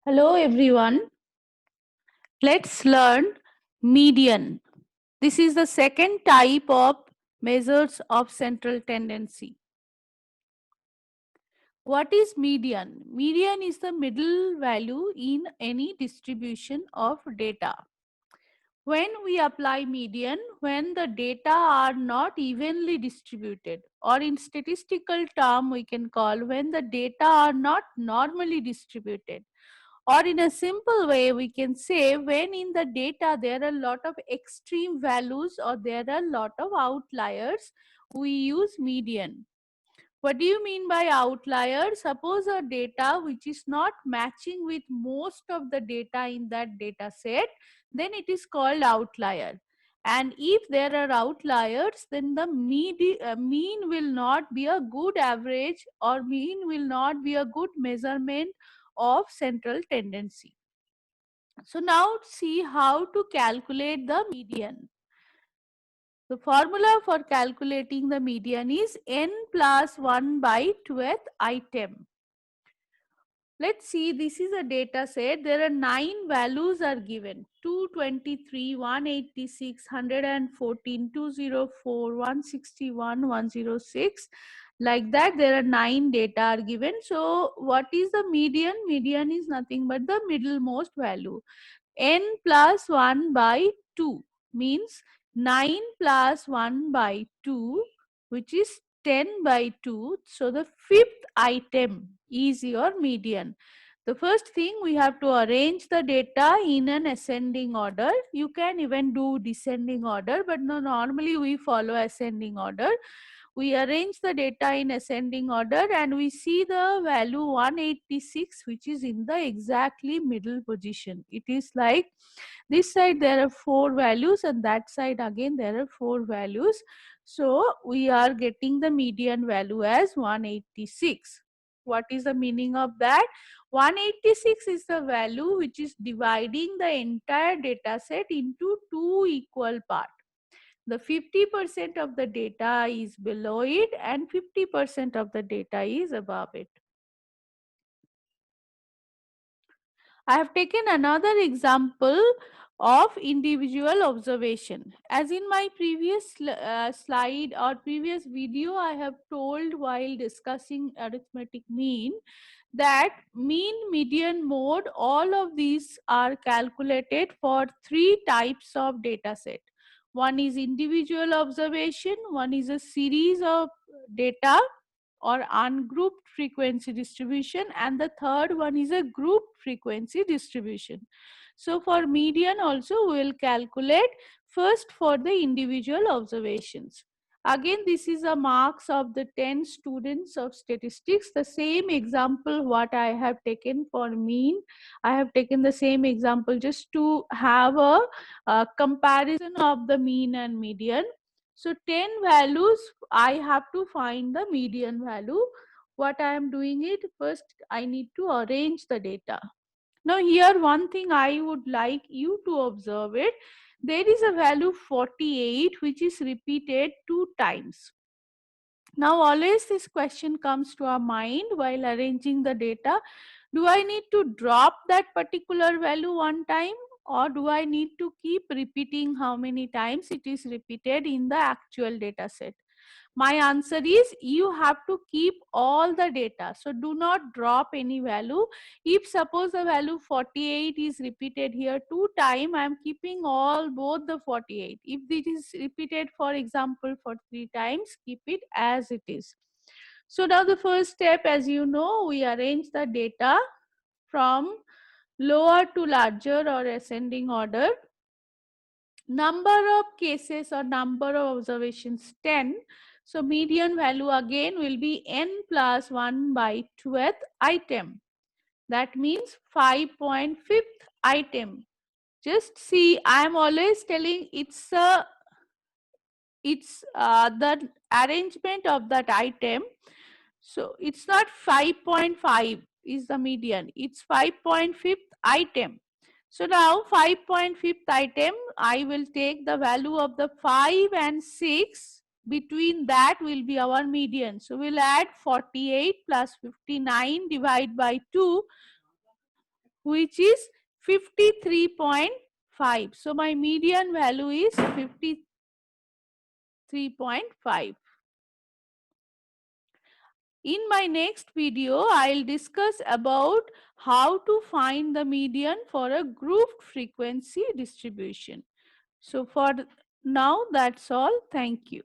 Hello everyone. Let's learn median. This is the second type of measures of central tendency. What is median? Median is the middle value in any distribution of data. When we apply median, when the data are not evenly distributed, or in statistical term we can call when the data are not normally distributed. Or in a simple way, we can say when in the data there are a lot of extreme values or there are a lot of outliers, we use median. What do you mean by outlier? Suppose a data which is not matching with most of the data in that data set, then it is called outlier. And if there are outliers, then the mean will not be a good average or mean will not be a good measurement of central tendency. So now see how to calculate the median. The formula for calculating the median is n plus 1 by 12th item. Let's see, this is a data set. There are 9 values are given. 223, 186, 114, 204, 161, 106. Like that, there are 9 data are given. So what is the median? Median is nothing but the middlemost value. N plus 1 by 2 means 9 plus 1 by 2, which is 10 by 2. So the fifth item is your median. The first thing, we have to arrange the data in an ascending order. You can even do descending order, but no, normally we follow ascending order. We arrange the data in ascending order and we see the value 186, which is in the exactly middle position. It is like this side there are 4 values and that side again there are 4 values. So we are getting the median value as 186. What is the meaning of that? 186 is the value which is dividing the entire data set into 2 equal parts. The 50% of the data is below it and 50% of the data is above it. I have taken another example of individual observation. As in my previous slide or previous video, I have told while discussing arithmetic mean that mean, median, mode, all of these are calculated for 3 types of data set. One is individual observation, one is a series of data or ungrouped frequency distribution, and the third one is a grouped frequency distribution. So for median also we will calculate first for the individual observations. Again, this is a marks of the 10 students of statistics. The same example what I have taken for mean, I have taken the same example just to have a comparison of the mean and median. So 10 values, I have to find the median value. What I am doing it, first I need to arrange the data. Now here one thing I would like you to observe it. There is a value 48 which is repeated 2 times. Now always this question comes to our mind while arranging the data. Do I need to drop that particular value one time, or do I need to keep repeating how many times it is repeated in the actual data set? My answer is you have to keep all the data. So do not drop any value. If suppose the value 48 is repeated here 2 times, I am keeping all both the 48. If it is repeated for example for 3 times, keep it as it is. So now the first step, as you know, we arrange the data from lower to larger or ascending order. Number of cases or number of observations 10. So median value again will be n plus 1 by 12th item. That means 5.5th item. Just see, I am always telling it's the arrangement of that item. So it's not 5.5 is the median, it's 5.5th item. So now 5.5th item, I will take the value of the 5 and 6, between that will be our median. So we'll add 48 plus 59 divided by 2. which is 53.5. So my median value is 53.5. In my next video, I'll discuss about how to find the median for a grouped frequency distribution. So for now, that's all. Thank you.